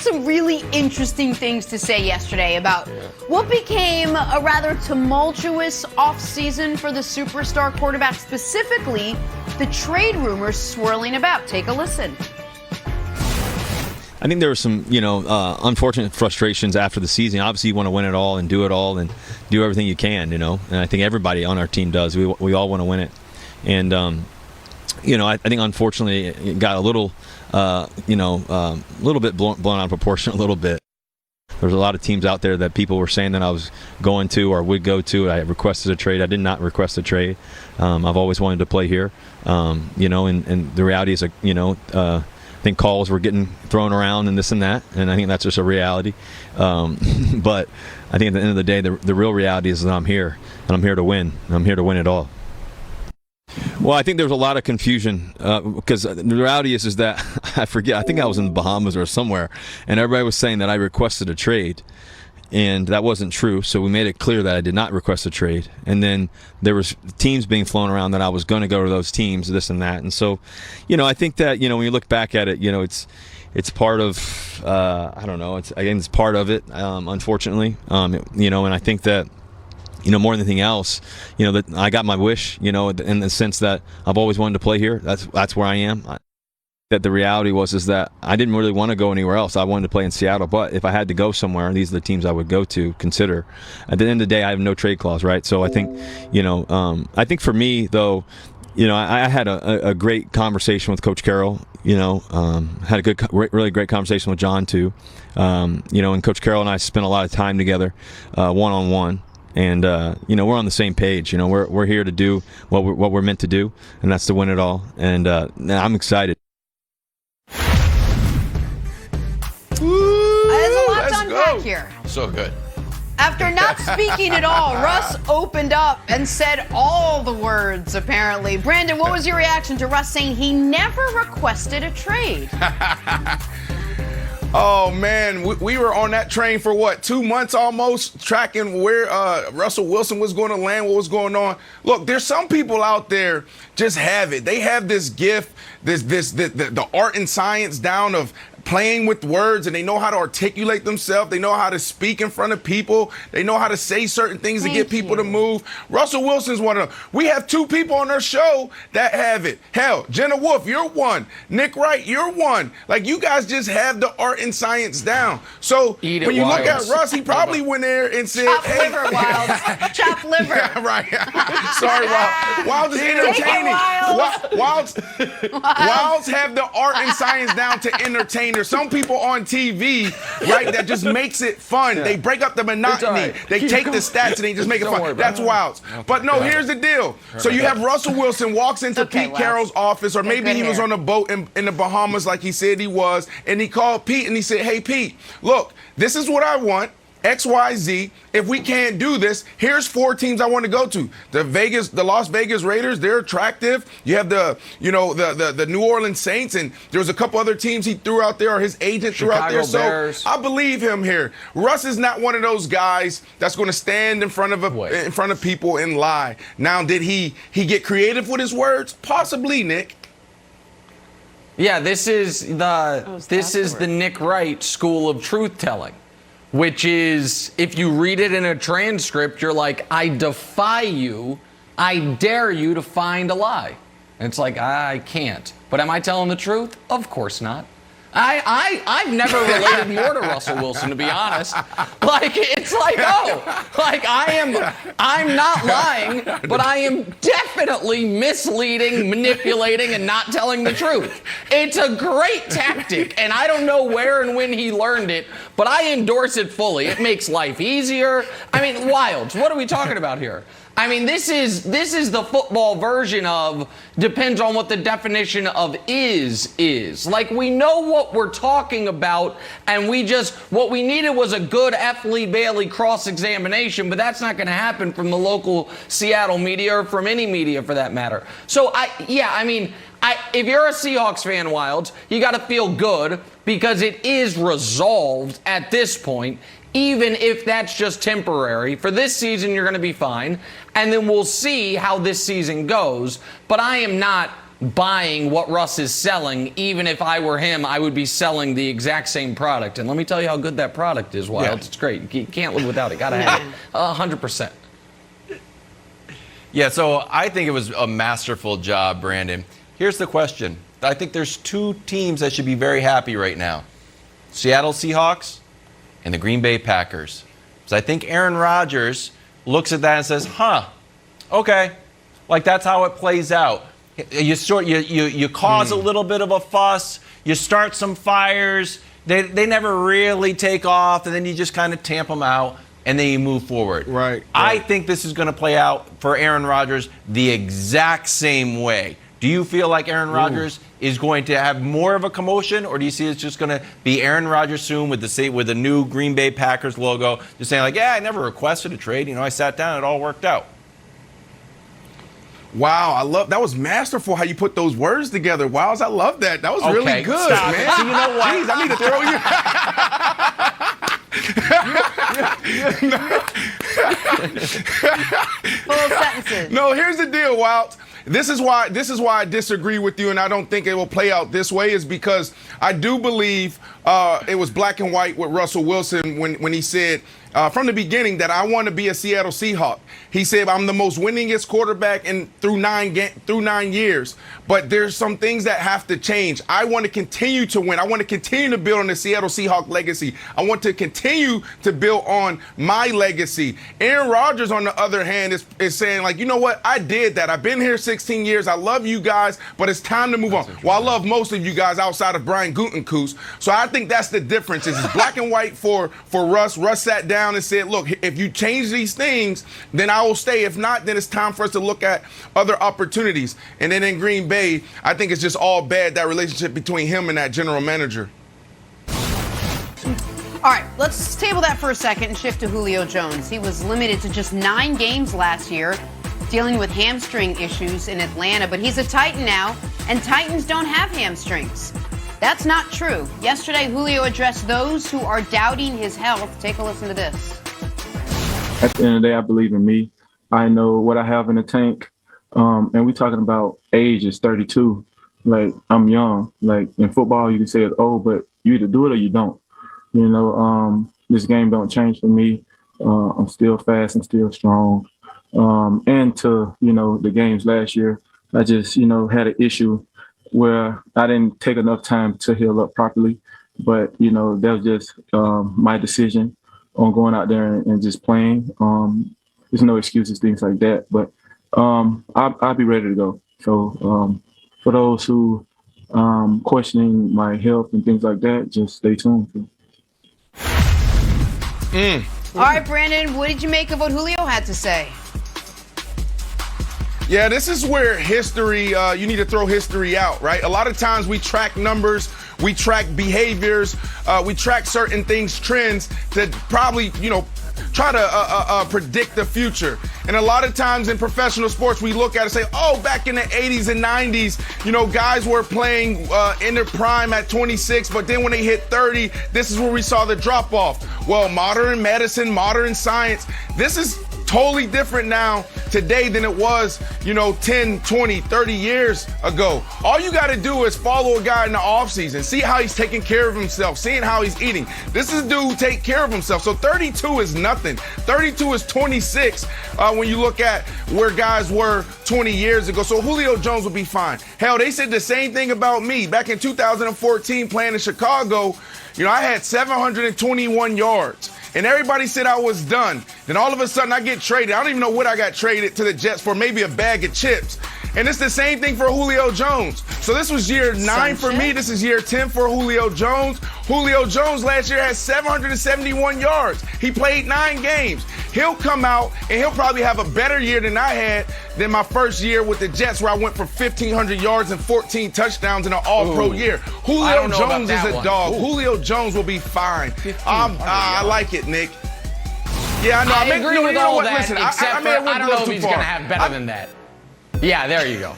some really interesting things to say yesterday about what became a rather tumultuous offseason for the superstar quarterback, specifically the trade rumors swirling about. Take a listen. I think there were some, unfortunate frustrations after the season. Obviously, you want to win it all and do everything you can, And I think everybody on our team does. We all want to win it. And, I think unfortunately it got a little, little bit blown out of proportion a little bit. There's a lot of teams out there that people were saying that I was going to or would go to. I requested a trade. I did not request a trade. I've always wanted to play here, and the reality is, I think calls were getting thrown around and this and that, and I think that's just a reality. But I think at the end of the day, the real reality is that I'm here, and I'm here to win. And I'm here to win it all. Well, I think there was a lot of confusion because the reality is that I forget. I think I was in the Bahamas or somewhere, and everybody was saying that I requested a trade. And that wasn't true, so we made it clear that I did not request a trade. And then there was teams being flown around that I was going to go to those teams, this and that. And so, I think that, when you look back at it, it's part of, I don't know, it's part of it, unfortunately. And I think that, more than anything else, that I got my wish, in the sense that I've always wanted to play here. That's where I am. That the reality is that I didn't really want to go anywhere else. I wanted to play in Seattle, but if I had to go somewhere, these are the teams I would go to consider. At the end of the day, I have no trade clause, right? So I think, I think for me though, I had a great conversation with Coach Carroll. Had a really great conversation with John too. And Coach Carroll and I spent a lot of time together, one-on-one. And we're on the same page. We're here to do what we're meant to do, and that's to win it all. And I'm excited. There's a lot to unpack here. So good. After not speaking at all, Russ opened up and said all the words, apparently. Brandon, what was your reaction to Russ saying he never requested a trade? Oh, man, we were on that train for 2 months almost, tracking where Russell Wilson was going to land, what was going on. Look, there's some people out there just have it. They have this gift, the art and science down of playing with words, and they know how to articulate themselves. They know how to speak in front of people. They know how to say certain things to get people to move. Russell Wilson's one of them. We have two people on our show that have it. Hell, Jenna Wolfe, you're one. Nick Wright, you're one. Like, you guys just have the art and science down. So when you look at Russ, he probably went there and said, Chop liver, Wilds. Chop liver. Yeah, right. Sorry, Wilds is entertaining. Wilds have the art and science down to entertain. There's some people on TV, right, that just makes it fun. Yeah. They break up the monotony. Right. They take the stats and they just make it fun. That's Wilds. But no, here's the deal. So you have Russell Wilson walks into Pete Carroll's office, or maybe he was on a boat in the Bahamas like he said he was, and he called Pete and he said, hey, Pete, look, this is what I want. XYZ. If we can't do this, here's 4 teams I want to go to. The Las Vegas Raiders, they're attractive. You have the New Orleans Saints, and there was a couple other teams he threw out there, or his agent threw out there. Bears. So I believe him here. Russ is not one of those guys that's going to stand in front of people and lie. Now, did he get creative with his words? Possibly, Nick. Yeah, this is the Nick Wright school of truth telling. Which is, if you read it in a transcript, you're like, I defy you, I dare you to find a lie. And it's like, I can't. But am I telling the truth? Of course not. I've never related more to Russell Wilson, to be honest. I'm not lying, but I am definitely misleading, manipulating, and not telling the truth. It's a great tactic, and I don't know where and when he learned it, but I endorse it fully. It makes life easier. I mean, Wilds, what are we talking about here? I mean, this is the football version of depends on what the definition of is. Like, we know what we're talking about, and what we needed was a good F. Lee Bailey cross-examination, but that's not going to happen from the local Seattle media or from any media for that matter. So, if you're a Seahawks fan, Wilds, you got to feel good because it is resolved at this point. Even if that's just temporary. For this season, you're going to be fine. And then we'll see how this season goes. But I am not buying what Russ is selling. Even if I were him, I would be selling the exact same product. And let me tell you how good that product is, Wild. Yeah. It's great. You can't live without it. Got to have it. 100%. Yeah, so I think it was a masterful job, Brandon. Here's the question. I think there's two teams that should be very happy right now. Seattle Seahawks and the Green Bay Packers. So I think Aaron Rodgers looks at that and says, okay, like that's how it plays out. You cause a little bit of a fuss, you start some fires, they never really take off, and then you just kind of tamp them out, and then you move forward. Right. I think this is going to play out for Aaron Rodgers the exact same way. Do you feel like Aaron Rodgers is going to have more of a commotion, or do you see it's just going to be Aaron Rodgers soon with the new Green Bay Packers logo, just saying like, yeah, I never requested a trade. I sat down, it all worked out. Wow, that was masterful how you put those words together. Wow, I love that. That was really good, stop man. it. So you know what? Jeez, I need to throw you. Full sentences. No, here's the deal, Wild. This is why I disagree with you, and I don't think it will play out this way, is because I do believe it was black and white with Russell Wilson when he said from the beginning that I want to be a Seattle Seahawk. He said I'm the most winningest quarterback through 9 years, but there's some things that have to change. I want to continue to win. I want to continue to build on the Seattle Seahawk legacy. I want to continue to build on my legacy. Aaron Rodgers, on the other hand, is saying like, you know what? I did that. I've been here 16 years. I love you guys, but it's time to move on. Well, I love most of you guys outside of Brian Gutekunst. So I think that's the difference. It's black and white for Russ. Russ sat down and said, look, if you change these things, then I will stay. If not, then it's time for us to look at other opportunities. And then in Green Bay, I think it's just all bad, that relationship between him and that general manager. All right, let's table that for a second and shift to Julio Jones. He was limited to just 9 games last year, dealing with hamstring issues in Atlanta, but he's a Titan now, and Titans don't have hamstrings. That's not true. Yesterday, Julio addressed those who are doubting his health. Take a listen to this. At the end of the day, I believe in me. I know what I have in the tank. And we're talking about age is 32. Like, I'm young. Like, in football, you can say it's old, but you either do it or you don't. This game don't change for me. I'm still fast and still strong. And to, the games last year, I just, had an issue where I didn't take enough time to heal up properly. But, that was just my decision on going out there and just playing. There's no excuses, things like that. But I'll be ready to go. So for those who questioning my health and things like that, just stay tuned. All right, Brandon, what did you make of what Julio had to say? Yeah, this is where history, you need to throw history out, right? A lot of times we track numbers, we track behaviors, we track certain things, trends that probably, try to predict the future. And a lot of times in professional sports, we look at it and say, oh, back in the 80s and 90s, guys were playing in their prime at 26, but then when they hit 30, this is where we saw the drop off. Well, modern medicine, modern science, this is totally different now today than it was, 10, 20, 30 years ago. All you got to do is follow a guy in the offseason, see how he's taking care of himself, seeing how he's eating. This is a dude who take care of himself. So 32 is nothing. 32 is 26 when you look at where guys were 20 years ago. So Julio Jones will be fine. Hell, they said the same thing about me. Back in 2014 playing in Chicago, I had 721 yards. And everybody said I was done. Then all of a sudden I get traded. I don't even know what I got traded to the Jets for, maybe a bag of chips. And it's the same thing for Julio Jones. So this was year 9 for me. This is year 10 for Julio Jones. Julio Jones last year had 771 yards. He played 9 games. He'll come out and he'll probably have a better year than I had than my first year with the Jets, where I went for 1,500 yards and 14 touchdowns in an all-pro year. Julio Jones is a dog. Julio Jones will be fine. I like it, Nick. Yeah, I know. I agree with all that, Listen, except I don't know if he's going to have better than that. Yeah, there you go.